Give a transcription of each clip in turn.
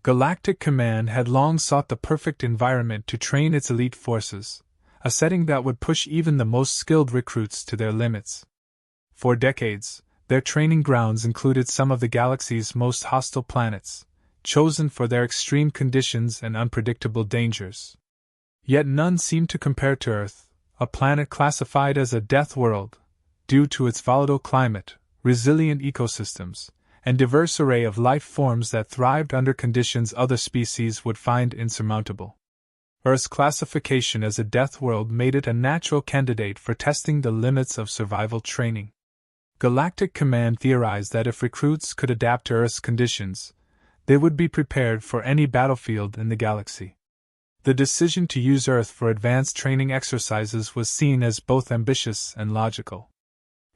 Galactic Command had long sought the perfect environment to train its elite forces, a setting that would push even the most skilled recruits to their limits. For decades, their training grounds included some of the galaxy's most hostile planets, chosen for their extreme conditions and unpredictable dangers. Yet none seemed to compare to Earth, a planet classified as a death world, due to its volatile climate, resilient ecosystems, and diverse array of life forms that thrived under conditions other species would find insurmountable. Earth's classification as a death world made it a natural candidate for testing the limits of survival training. Galactic Command theorized that if recruits could adapt to Earth's conditions, they would be prepared for any battlefield in the galaxy. The decision to use Earth for advanced training exercises was seen as both ambitious and logical.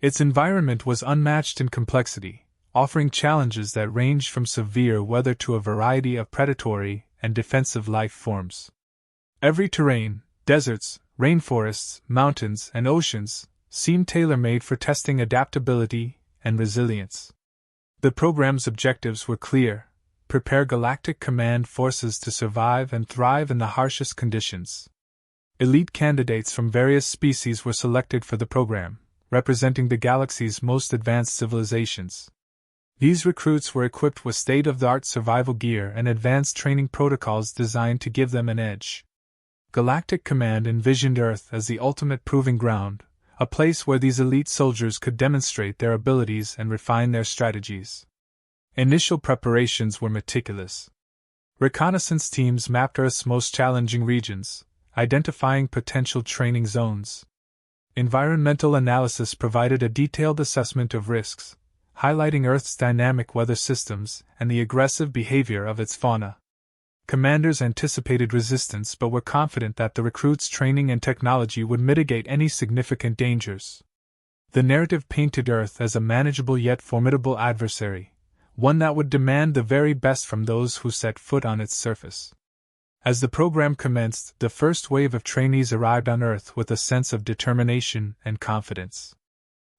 Its environment was unmatched in complexity, offering challenges that ranged from severe weather to a variety of predatory and defensive life forms. Every terrain, deserts, rainforests, mountains, and oceans, seemed tailor-made for testing adaptability and resilience. The program's objectives were clear: prepare Galactic Command forces to survive and thrive in the harshest conditions. Elite candidates from various species were selected for the program, representing the galaxy's most advanced civilizations. These recruits were equipped with state-of-the-art survival gear and advanced training protocols designed to give them an edge. Galactic Command envisioned Earth as the ultimate proving ground, a place where these elite soldiers could demonstrate their abilities and refine their strategies. Initial preparations were meticulous. Reconnaissance teams mapped Earth's most challenging regions, identifying potential training zones. Environmental analysis provided a detailed assessment of risks, highlighting Earth's dynamic weather systems and the aggressive behavior of its fauna. Commanders anticipated resistance but were confident that the recruits' training and technology would mitigate any significant dangers. The narrative painted Earth as a manageable yet formidable adversary, one that would demand the very best from those who set foot on its surface. As the program commenced, the first wave of trainees arrived on Earth with a sense of determination and confidence.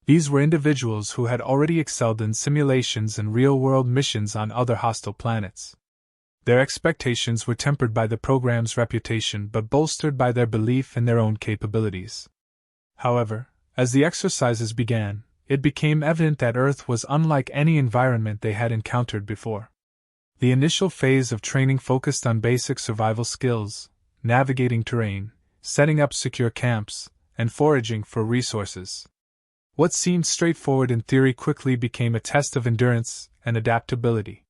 These were individuals who had already excelled in simulations and real-world missions on other hostile planets. Their expectations were tempered by the program's reputation but bolstered by their belief in their own capabilities. However, as the exercises began, it became evident that Earth was unlike any environment they had encountered before. The initial phase of training focused on basic survival skills, navigating terrain, setting up secure camps, and foraging for resources. What seemed straightforward in theory quickly became a test of endurance and adaptability.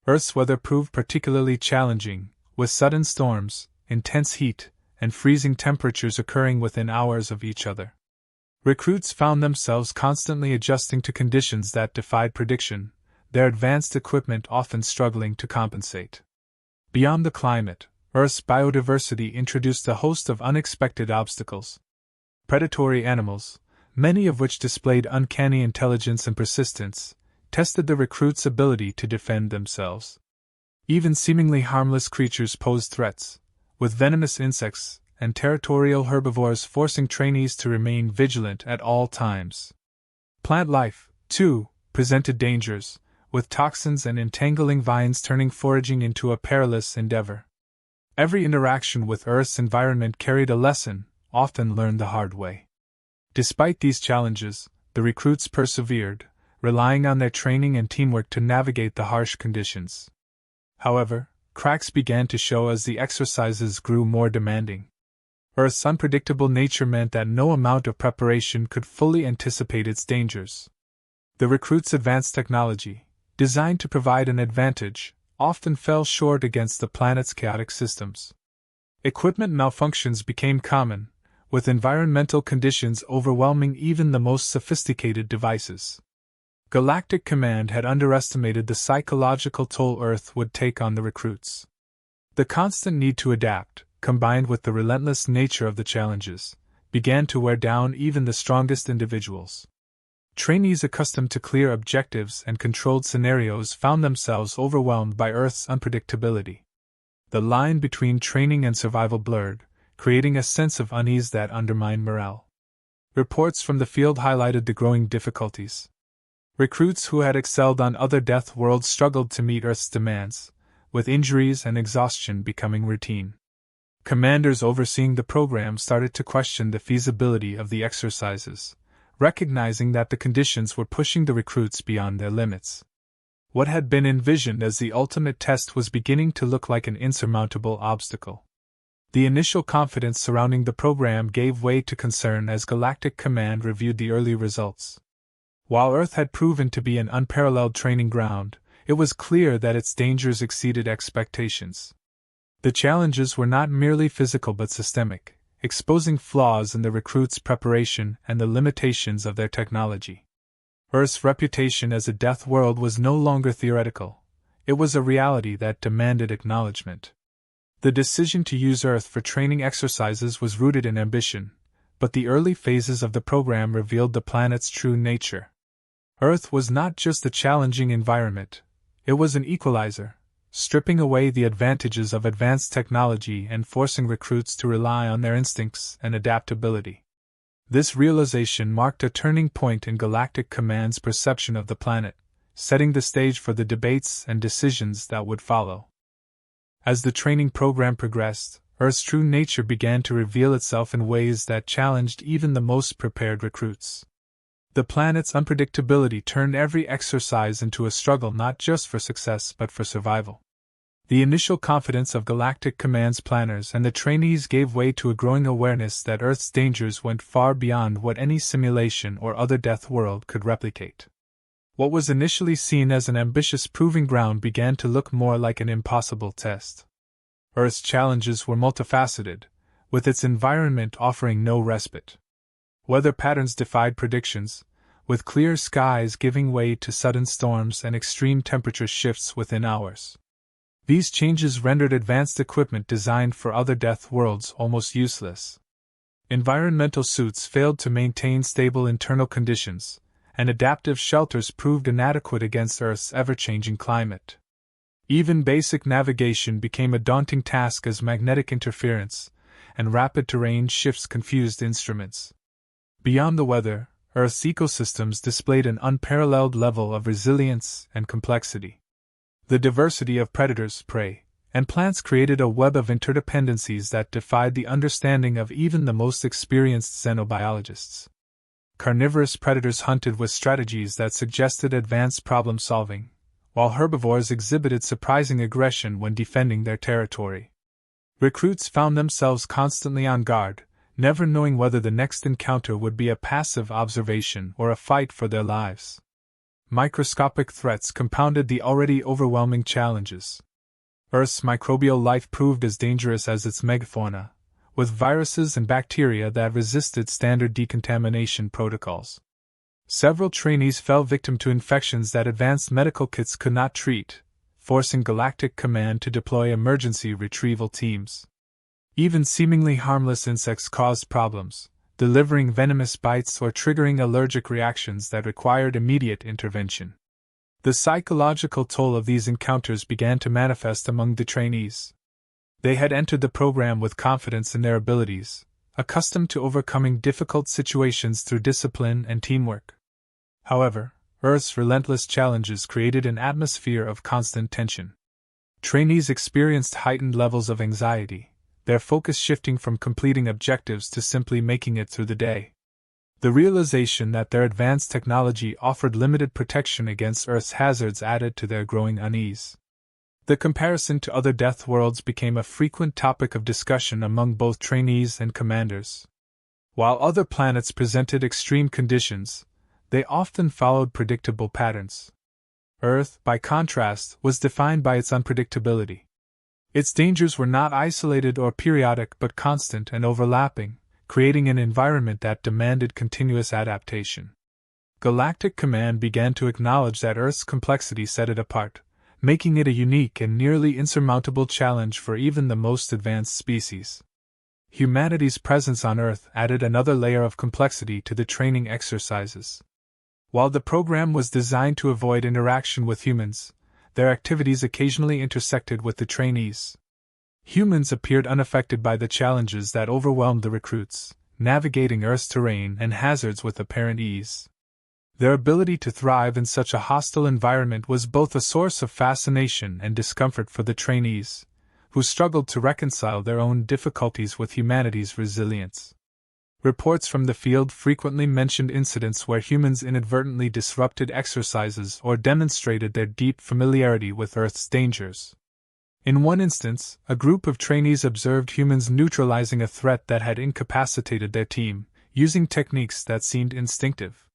Earth's weather proved particularly challenging, with sudden storms, intense heat, and freezing temperatures occurring within hours of each other. Recruits found themselves constantly adjusting to conditions that defied prediction, their advanced equipment often struggling to compensate. Beyond the climate, Earth's biodiversity introduced a host of unexpected obstacles. Predatory animals, many of which displayed uncanny intelligence and persistence, tested the recruits' ability to defend themselves. Even seemingly harmless creatures posed threats, with venomous insects and territorial herbivores forcing trainees to remain vigilant at all times. Plant life, too, presented dangers, with toxins and entangling vines turning foraging into a perilous endeavor. Every interaction with Earth's environment carried a lesson, often learned the hard way. Despite these challenges, the recruits persevered, relying on their training and teamwork to navigate the harsh conditions. However, cracks began to show as the exercises grew more demanding. Earth's unpredictable nature meant that no amount of preparation could fully anticipate its dangers. The recruits' advanced technology, designed to provide an advantage, often fell short against the planet's chaotic systems. Equipment malfunctions became common, with environmental conditions overwhelming even the most sophisticated devices. Galactic Command had underestimated the psychological toll Earth would take on the recruits. The constant need to adapt, combined with the relentless nature of the challenges, began to wear down even the strongest individuals. Trainees accustomed to clear objectives and controlled scenarios found themselves overwhelmed by Earth's unpredictability. The line between training and survival blurred, creating a sense of unease that undermined morale. Reports from the field highlighted the growing difficulties. Recruits who had excelled on other death worlds struggled to meet Earth's demands, with injuries and exhaustion becoming routine. Commanders overseeing the program started to question the feasibility of the exercises, recognizing that the conditions were pushing the recruits beyond their limits. What had been envisioned as the ultimate test was beginning to look like an insurmountable obstacle. The initial confidence surrounding the program gave way to concern as Galactic Command reviewed the early results. While Earth had proven to be an unparalleled training ground, it was clear that its dangers exceeded expectations. The challenges were not merely physical but systemic, exposing flaws in the recruits' preparation and the limitations of their technology. Earth's reputation as a death world was no longer theoretical. It was a reality that demanded acknowledgement. The decision to use Earth for training exercises was rooted in ambition, but the early phases of the program revealed the planet's true nature. Earth was not just a challenging environment, it was an equalizer, stripping away the advantages of advanced technology and forcing recruits to rely on their instincts and adaptability. This realization marked a turning point in Galactic Command's perception of the planet, setting the stage for the debates and decisions that would follow. As the training program progressed, Earth's true nature began to reveal itself in ways that challenged even the most prepared recruits. The planet's unpredictability turned every exercise into a struggle not just for success but for survival. The initial confidence of Galactic Command's planners and the trainees gave way to a growing awareness that Earth's dangers went far beyond what any simulation or other death world could replicate. What was initially seen as an ambitious proving ground began to look more like an impossible test. Earth's challenges were multifaceted, with its environment offering no respite. Weather patterns defied predictions, with clear skies giving way to sudden storms and extreme temperature shifts within hours. These changes rendered advanced equipment designed for other death worlds almost useless. Environmental suits failed to maintain stable internal conditions, and adaptive shelters proved inadequate against Earth's ever-changing climate. Even basic navigation became a daunting task as magnetic interference and rapid terrain shifts confused instruments. Beyond the weather, Earth's ecosystems displayed an unparalleled level of resilience and complexity. The diversity of predators, prey, and plants created a web of interdependencies that defied the understanding of even the most experienced xenobiologists. Carnivorous predators hunted with strategies that suggested advanced problem-solving, while herbivores exhibited surprising aggression when defending their territory. Recruits found themselves constantly on guard, never knowing whether the next encounter would be a passive observation or a fight for their lives. Microscopic threats compounded the already overwhelming challenges. Earth's microbial life proved as dangerous as its megafauna, with viruses and bacteria that resisted standard decontamination protocols. Several trainees fell victim to infections that advanced medical kits could not treat, forcing Galactic Command to deploy emergency retrieval teams. Even seemingly harmless insects caused problems, delivering venomous bites or triggering allergic reactions that required immediate intervention. The psychological toll of these encounters began to manifest among the trainees. They had entered the program with confidence in their abilities, accustomed to overcoming difficult situations through discipline and teamwork. However, Earth's relentless challenges created an atmosphere of constant tension. Trainees experienced heightened levels of anxiety, their focus shifting from completing objectives to simply making it through the day. The realization that their advanced technology offered limited protection against Earth's hazards added to their growing unease. The comparison to other death worlds became a frequent topic of discussion among both trainees and commanders. While other planets presented extreme conditions, they often followed predictable patterns. Earth, by contrast, was defined by its unpredictability. Its dangers were not isolated or periodic but constant and overlapping, creating an environment that demanded continuous adaptation. Galactic Command began to acknowledge that Earth's complexity set it apart, making it a unique and nearly insurmountable challenge for even the most advanced species. Humanity's presence on Earth added another layer of complexity to the training exercises. While the program was designed to avoid interaction with humans, their activities occasionally intersected with the trainees. Humans appeared unaffected by the challenges that overwhelmed the recruits, navigating Earth's terrain and hazards with apparent ease. Their ability to thrive in such a hostile environment was both a source of fascination and discomfort for the trainees, who struggled to reconcile their own difficulties with humanity's resilience. Reports from the field frequently mentioned incidents where humans inadvertently disrupted exercises or demonstrated their deep familiarity with Earth's dangers. In one instance, a group of trainees observed humans neutralizing a threat that had incapacitated their team, using techniques that seemed instinctive.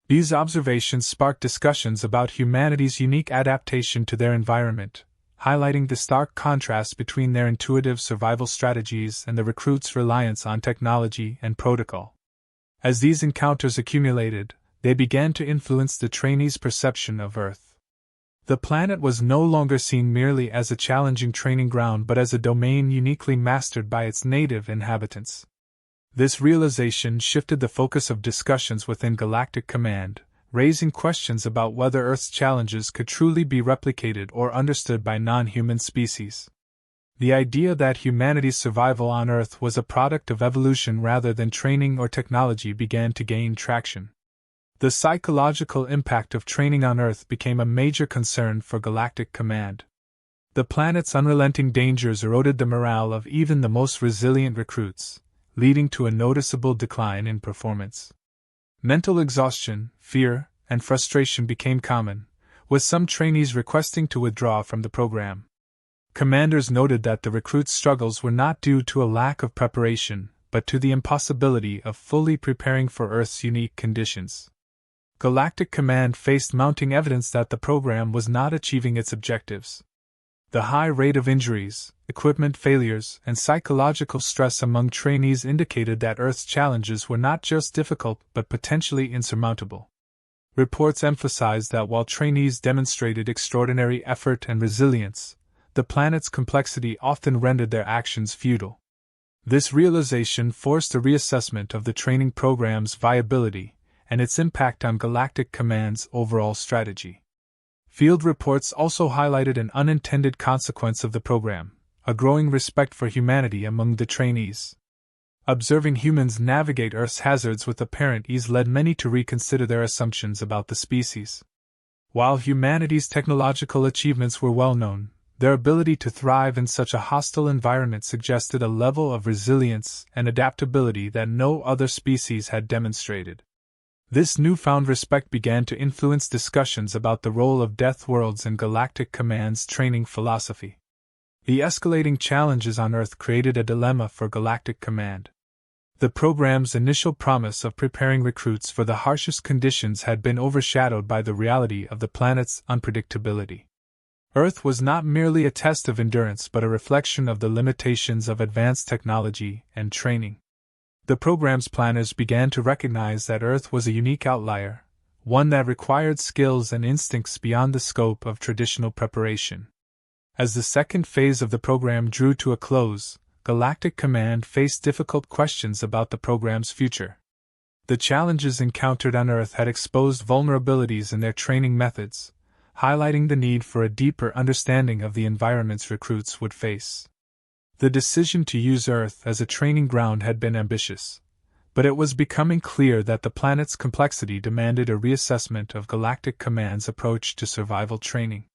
These observations sparked discussions about humanity's unique adaptation to their environment, highlighting the stark contrast between their intuitive survival strategies and the recruits' reliance on technology and protocol. As these encounters accumulated, they began to influence the trainees' perception of Earth. The planet was no longer seen merely as a challenging training ground but as a domain uniquely mastered by its native inhabitants. This realization shifted the focus of discussions within Galactic Command, raising questions about whether Earth's challenges could truly be replicated or understood by non-human species. The idea that humanity's survival on Earth was a product of evolution rather than training or technology began to gain traction. The psychological impact of training on Earth became a major concern for Galactic Command. The planet's unrelenting dangers eroded the morale of even the most resilient recruits, leading to a noticeable decline in performance. Mental exhaustion, fear, and frustration became common, with some trainees requesting to withdraw from the program. Commanders noted that the recruits' struggles were not due to a lack of preparation, but to the impossibility of fully preparing for Earth's unique conditions. Galactic Command faced mounting evidence that the program was not achieving its objectives. The high rate of injuries, equipment failures, and psychological stress among trainees indicated that Earth's challenges were not just difficult but potentially insurmountable. Reports emphasized that while trainees demonstrated extraordinary effort and resilience, the planet's complexity often rendered their actions futile. This realization forced a reassessment of the training program's viability and its impact on Galactic Command's overall strategy. Field reports also highlighted an unintended consequence of the program: a growing respect for humanity among the trainees. Observing humans navigate Earth's hazards with apparent ease led many to reconsider their assumptions about the species. While humanity's technological achievements were well known, their ability to thrive in such a hostile environment suggested a level of resilience and adaptability that no other species had demonstrated. This newfound respect began to influence discussions about the role of Deathworlds in Galactic Command's training philosophy. The escalating challenges on Earth created a dilemma for Galactic Command. The program's initial promise of preparing recruits for the harshest conditions had been overshadowed by the reality of the planet's unpredictability. Earth was not merely a test of endurance but a reflection of the limitations of advanced technology and training. The program's planners began to recognize that Earth was a unique outlier, one that required skills and instincts beyond the scope of traditional preparation. As the second phase of the program drew to a close, Galactic Command faced difficult questions about the program's future. The challenges encountered on Earth had exposed vulnerabilities in their training methods, highlighting the need for a deeper understanding of the environments recruits would face. The decision to use Earth as a training ground had been ambitious, but it was becoming clear that the planet's complexity demanded a reassessment of Galactic Command's approach to survival training.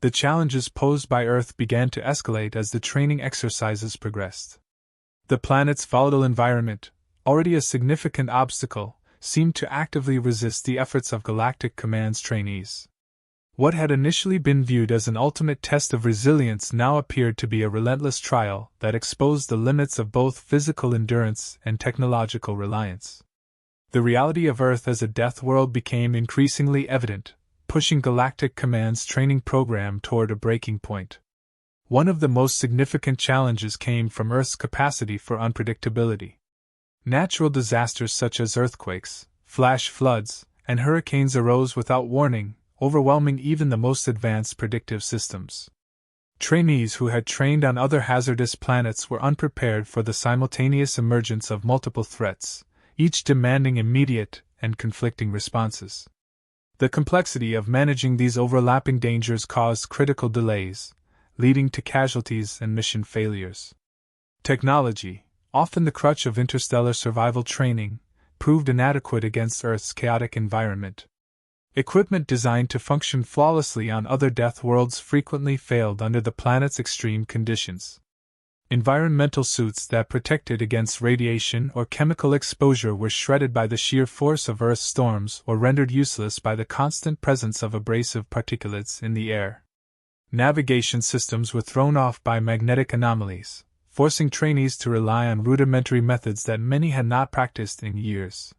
The challenges posed by Earth began to escalate as the training exercises progressed. The planet's volatile environment, already a significant obstacle, seemed to actively resist the efforts of Galactic Command's trainees. What had initially been viewed as an ultimate test of resilience now appeared to be a relentless trial that exposed the limits of both physical endurance and technological reliance. The reality of Earth as a death world became increasingly evident, pushing Galactic Command's training program toward a breaking point. One of the most significant challenges came from Earth's capacity for unpredictability. Natural disasters such as earthquakes, flash floods, and hurricanes arose without warning, overwhelming even the most advanced predictive systems. Trainees who had trained on other hazardous planets were unprepared for the simultaneous emergence of multiple threats, each demanding immediate and conflicting responses. The complexity of managing these overlapping dangers caused critical delays, leading to casualties and mission failures. Technology, often the crutch of interstellar survival training, proved inadequate against Earth's chaotic environment. Equipment designed to function flawlessly on other death worlds frequently failed under the planet's extreme conditions. Environmental suits that protected against radiation or chemical exposure were shredded by the sheer force of Earth's storms or rendered useless by the constant presence of abrasive particulates in the air. Navigation systems were thrown off by magnetic anomalies, forcing trainees to rely on rudimentary methods that many had not practiced in years.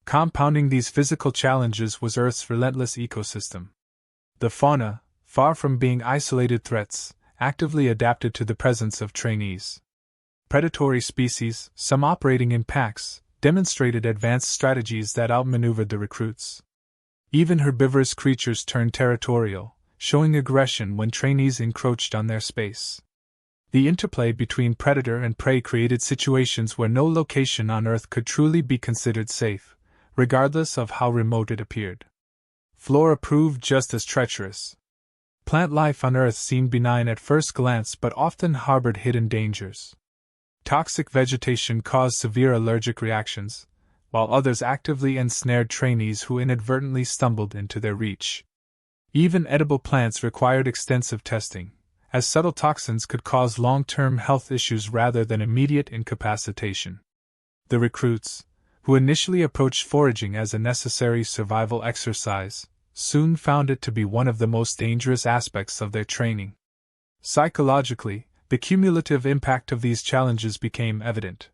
Compounding these physical challenges was Earth's relentless ecosystem. The fauna, far from being isolated threats, actively adapted to the presence of trainees. Predatory species, some operating in packs, demonstrated advanced strategies that outmaneuvered the recruits. Even herbivorous creatures turned territorial, showing aggression when trainees encroached on their space. The interplay between predator and prey created situations where no location on Earth could truly be considered safe, regardless of how remote it appeared. Flora proved just as treacherous. Plant life on Earth seemed benign at first glance but often harbored hidden dangers. Toxic vegetation caused severe allergic reactions, while others actively ensnared trainees who inadvertently stumbled into their reach. Even edible plants required extensive testing, as subtle toxins could cause long-term health issues rather than immediate incapacitation. The recruits, who initially approached foraging as a necessary survival exercise, soon found it to be one of the most dangerous aspects of their training. Psychologically, the cumulative impact of these challenges became evident.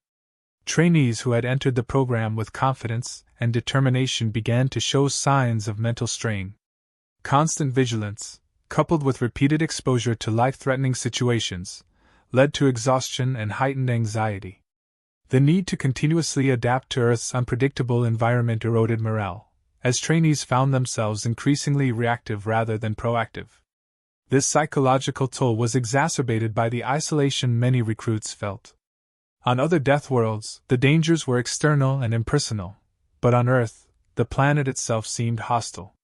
Trainees who had entered the program with confidence and determination began to show signs of mental strain. Constant vigilance, coupled with repeated exposure to life-threatening situations, led to exhaustion and heightened anxiety. The need to continuously adapt to Earth's unpredictable environment eroded morale, as trainees found themselves increasingly reactive rather than proactive. This psychological toll was exacerbated by the isolation many recruits felt. On other death worlds, the dangers were external and impersonal, but on Earth, the planet itself seemed hostile.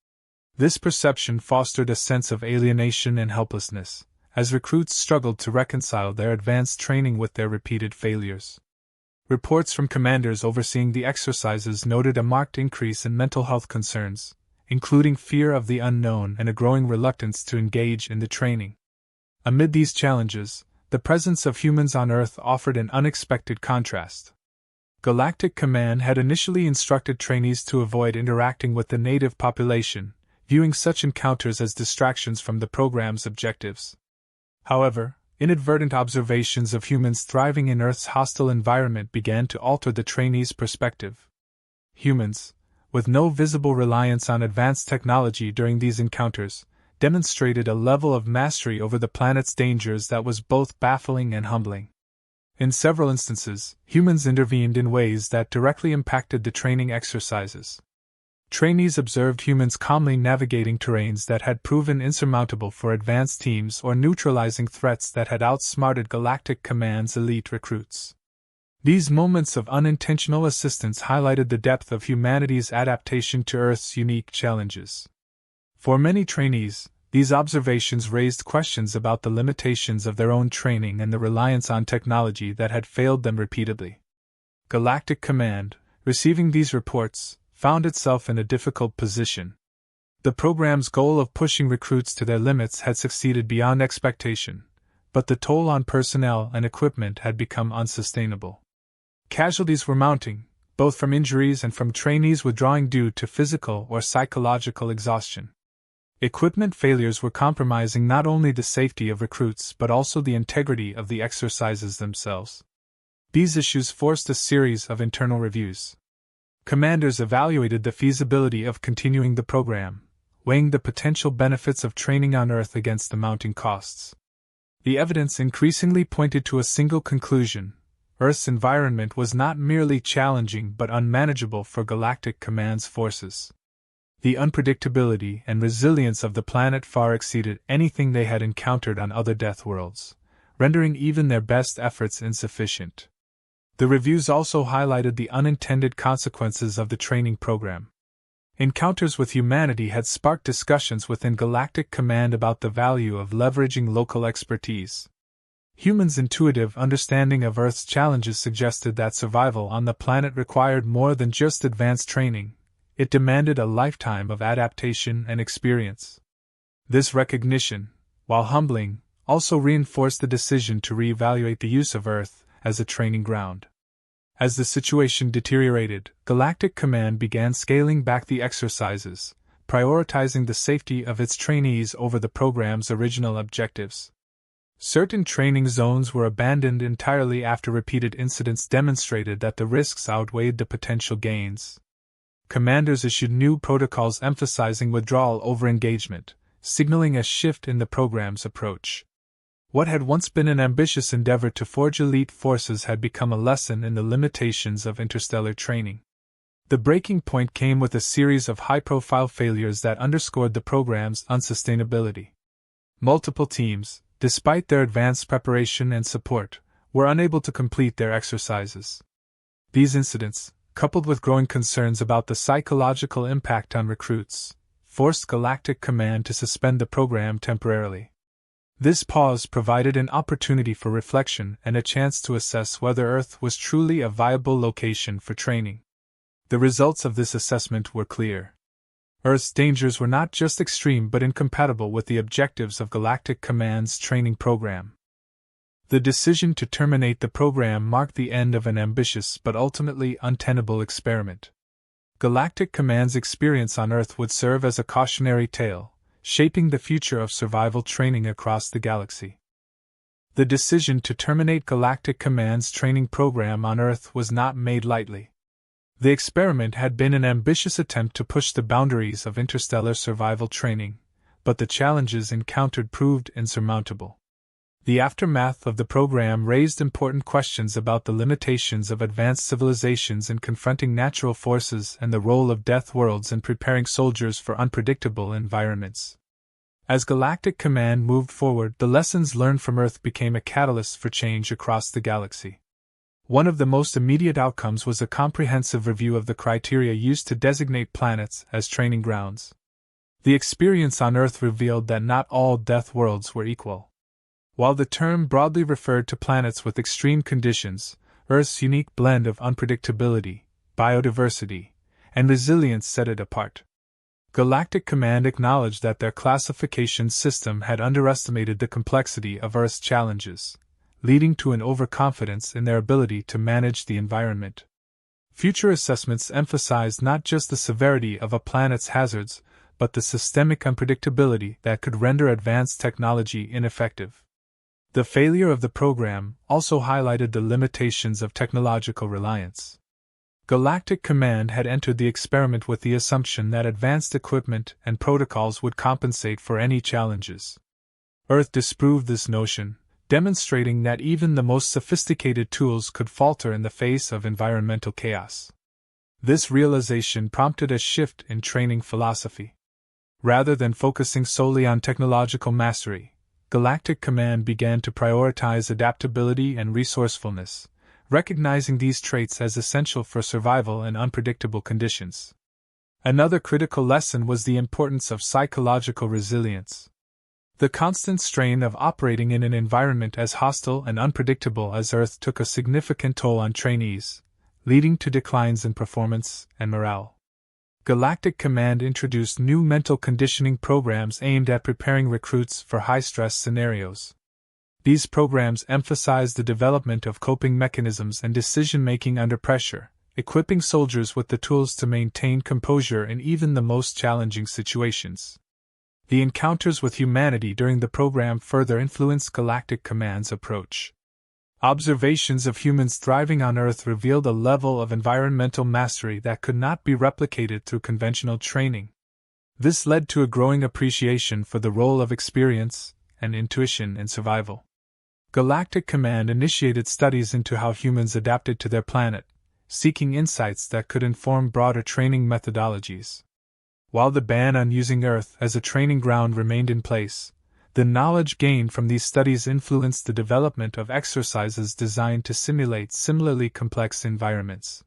This perception fostered a sense of alienation and helplessness, as recruits struggled to reconcile their advanced training with their repeated failures. Reports from commanders overseeing the exercises noted a marked increase in mental health concerns, including fear of the unknown and a growing reluctance to engage in the training. Amid these challenges, the presence of humans on Earth offered an unexpected contrast. Galactic Command had initially instructed trainees to avoid interacting with the native population, viewing such encounters as distractions from the program's objectives. However, inadvertent observations of humans thriving in Earth's hostile environment began to alter the trainees' perspective. Humans, with no visible reliance on advanced technology during these encounters, demonstrated a level of mastery over the planet's dangers that was both baffling and humbling. In several instances, humans intervened in ways that directly impacted the training exercises. Trainees observed humans calmly navigating terrains that had proven insurmountable for advanced teams or neutralizing threats that had outsmarted Galactic Command's elite recruits. These moments of unintentional assistance highlighted the depth of humanity's adaptation to Earth's unique challenges. For many trainees, these observations raised questions about the limitations of their own training and the reliance on technology that had failed them repeatedly. Galactic Command, receiving these reports, found itself in a difficult position. The program's goal of pushing recruits to their limits had succeeded beyond expectation, but the toll on personnel and equipment had become unsustainable. Casualties were mounting, both from injuries and from trainees withdrawing due to physical or psychological exhaustion. Equipment failures were compromising not only the safety of recruits but also the integrity of the exercises themselves. These issues forced a series of internal reviews. Commanders evaluated the feasibility of continuing the program, weighing the potential benefits of training on Earth against the mounting costs. The evidence increasingly pointed to a single conclusion: Earth's environment was not merely challenging but unmanageable for Galactic Command's forces. The unpredictability and resilience of the planet far exceeded anything they had encountered on other death worlds, rendering even their best efforts insufficient. The reviews also highlighted the unintended consequences of the training program. Encounters with humanity had sparked discussions within Galactic Command about the value of leveraging local expertise. Humans' intuitive understanding of Earth's challenges suggested that survival on the planet required more than just advanced training. It demanded a lifetime of adaptation and experience. This recognition, while humbling, also reinforced the decision to reevaluate the use of Earth as a training ground. As the situation deteriorated, Galactic Command began scaling back the exercises, prioritizing the safety of its trainees over the program's original objectives. Certain training zones were abandoned entirely after repeated incidents demonstrated that the risks outweighed the potential gains. Commanders issued new protocols emphasizing withdrawal over engagement, signaling a shift in the program's approach. What had once been an ambitious endeavor to forge elite forces had become a lesson in the limitations of interstellar training. The breaking point came with a series of high-profile failures that underscored the program's unsustainability. Multiple teams, despite their advanced preparation and support, were unable to complete their exercises. These incidents, coupled with growing concerns about the psychological impact on recruits, forced Galactic Command to suspend the program temporarily. This pause provided an opportunity for reflection and a chance to assess whether Earth was truly a viable location for training. The results of this assessment were clear. Earth's dangers were not just extreme but incompatible with the objectives of Galactic Command's training program. The decision to terminate the program marked the end of an ambitious but ultimately untenable experiment. Galactic Command's experience on Earth would serve as a cautionary tale, shaping the future of survival training across the galaxy. The decision to terminate Galactic Command's training program on Earth was not made lightly. The experiment had been an ambitious attempt to push the boundaries of interstellar survival training, but the challenges encountered proved insurmountable. The aftermath of the program raised important questions about the limitations of advanced civilizations in confronting natural forces and the role of Deathworlds in preparing soldiers for unpredictable environments. As Galactic Command moved forward, the lessons learned from Earth became a catalyst for change across the galaxy. One of the most immediate outcomes was a comprehensive review of the criteria used to designate planets as training grounds. The experience on Earth revealed that not all Death Worlds were equal. While the term broadly referred to planets with extreme conditions, Earth's unique blend of unpredictability, biodiversity, and resilience set it apart. Galactic Command acknowledged that their classification system had underestimated the complexity of Earth's challenges, leading to an overconfidence in their ability to manage the environment. Future assessments emphasized not just the severity of a planet's hazards, but the systemic unpredictability that could render advanced technology ineffective. The failure of the program also highlighted the limitations of technological reliance. Galactic Command had entered the experiment with the assumption that advanced equipment and protocols would compensate for any challenges. Earth disproved this notion, demonstrating that even the most sophisticated tools could falter in the face of environmental chaos. This realization prompted a shift in training philosophy. Rather than focusing solely on technological mastery, Galactic Command began to prioritize adaptability and resourcefulness, recognizing these traits as essential for survival in unpredictable conditions. Another critical lesson was the importance of psychological resilience. The constant strain of operating in an environment as hostile and unpredictable as Earth took a significant toll on trainees, leading to declines in performance and morale. Galactic Command introduced new mental conditioning programs aimed at preparing recruits for high-stress scenarios. These programs emphasized the development of coping mechanisms and decision-making under pressure, equipping soldiers with the tools to maintain composure in even the most challenging situations. The encounters with humanity during the program further influenced Galactic Command's approach. Observations of humans thriving on Earth revealed a level of environmental mastery that could not be replicated through conventional training. This led to a growing appreciation for the role of experience and intuition in survival. Galactic Command initiated studies into how humans adapted to their planet, seeking insights that could inform broader training methodologies. While the ban on using Earth as a training ground remained in place, the knowledge gained from these studies influenced the development of exercises designed to simulate similarly complex environments.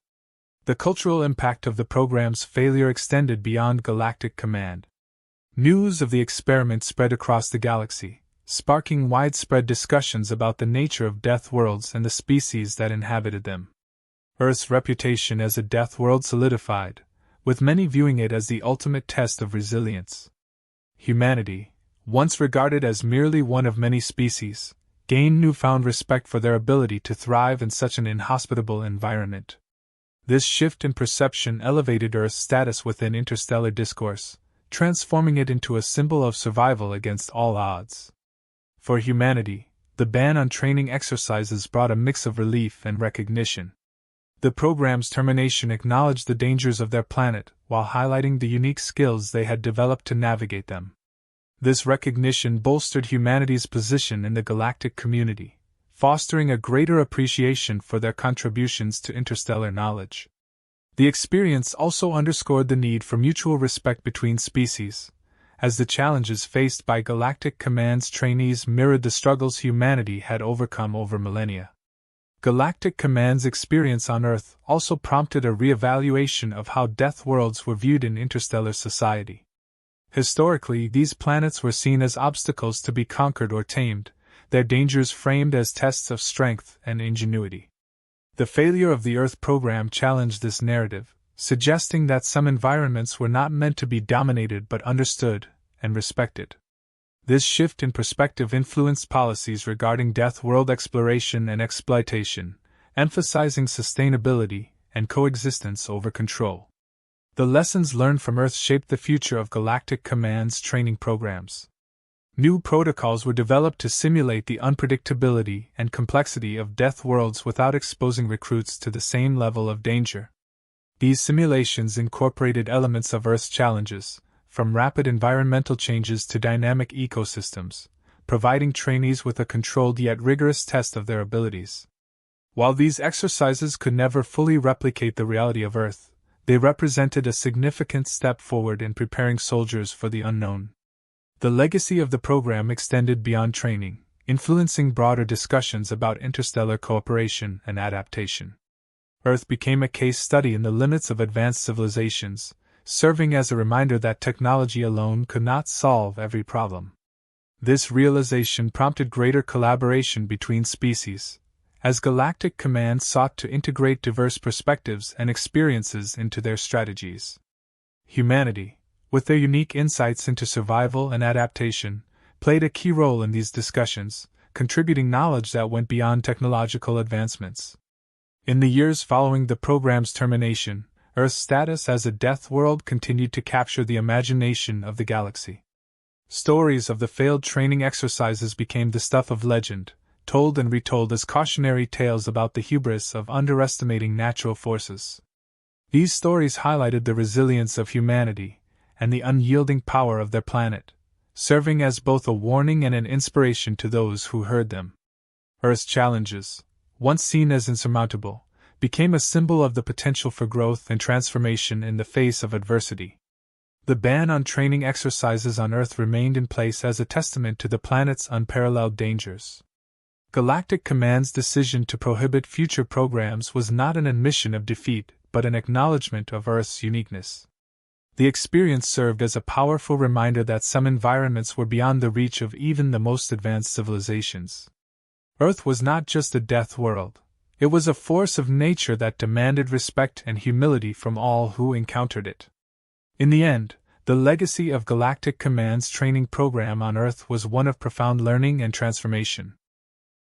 The cultural impact of the program's failure extended beyond Galactic Command. News of the experiment spread across the galaxy, sparking widespread discussions about the nature of Deathworlds and the species that inhabited them. Earth's reputation as a Deathworld solidified, with many viewing it as the ultimate test of resilience. Humanity, once regarded as merely one of many species, gained newfound respect for their ability to thrive in such an inhospitable environment. This shift in perception elevated Earth's status within interstellar discourse, transforming it into a symbol of survival against all odds. For humanity, the ban on training exercises brought a mix of relief and recognition. The program's termination acknowledged the dangers of their planet while highlighting the unique skills they had developed to navigate them. This recognition bolstered humanity's position in the galactic community, fostering a greater appreciation for their contributions to interstellar knowledge. The experience also underscored the need for mutual respect between species, as the challenges faced by Galactic Command's trainees mirrored the struggles humanity had overcome over millennia. Galactic Command's experience on Earth also prompted a re-evaluation of how Deathworlds were viewed in interstellar society. Historically, these planets were seen as obstacles to be conquered or tamed, their dangers framed as tests of strength and ingenuity. The failure of the Earth program challenged this narrative, suggesting that some environments were not meant to be dominated but understood and respected. This shift in perspective influenced policies regarding Deathworld exploration and exploitation, emphasizing sustainability and coexistence over control. The lessons learned from Earth shaped the future of Galactic Command's training programs. New protocols were developed to simulate the unpredictability and complexity of Deathworlds without exposing recruits to the same level of danger. These simulations incorporated elements of Earth's challenges, from rapid environmental changes to dynamic ecosystems, providing trainees with a controlled yet rigorous test of their abilities. While these exercises could never fully replicate the reality of Earth, they represented a significant step forward in preparing soldiers for the unknown. The legacy of the program extended beyond training, influencing broader discussions about interstellar cooperation and adaptation. Earth became a case study in the limits of advanced civilizations, serving as a reminder that technology alone could not solve every problem. This realization prompted greater collaboration between species, as Galactic Command sought to integrate diverse perspectives and experiences into their strategies. Humanity, with their unique insights into survival and adaptation, played a key role in these discussions, contributing knowledge that went beyond technological advancements. In the years following the program's termination, Earth's status as a Deathworld continued to capture the imagination of the galaxy. Stories of the failed training exercises became the stuff of legend, told and retold as cautionary tales about the hubris of underestimating natural forces. These stories highlighted the resilience of humanity and the unyielding power of their planet, serving as both a warning and an inspiration to those who heard them. Earth's challenges, once seen as insurmountable, became a symbol of the potential for growth and transformation in the face of adversity. The ban on training exercises on Earth remained in place as a testament to the planet's unparalleled dangers. Galactic Command's decision to prohibit future programs was not an admission of defeat, but an acknowledgement of Earth's uniqueness. The experience served as a powerful reminder that some environments were beyond the reach of even the most advanced civilizations. Earth was not just a death world. It was a force of nature that demanded respect and humility from all who encountered it. In the end, the legacy of Galactic Command's training program on Earth was one of profound learning and transformation.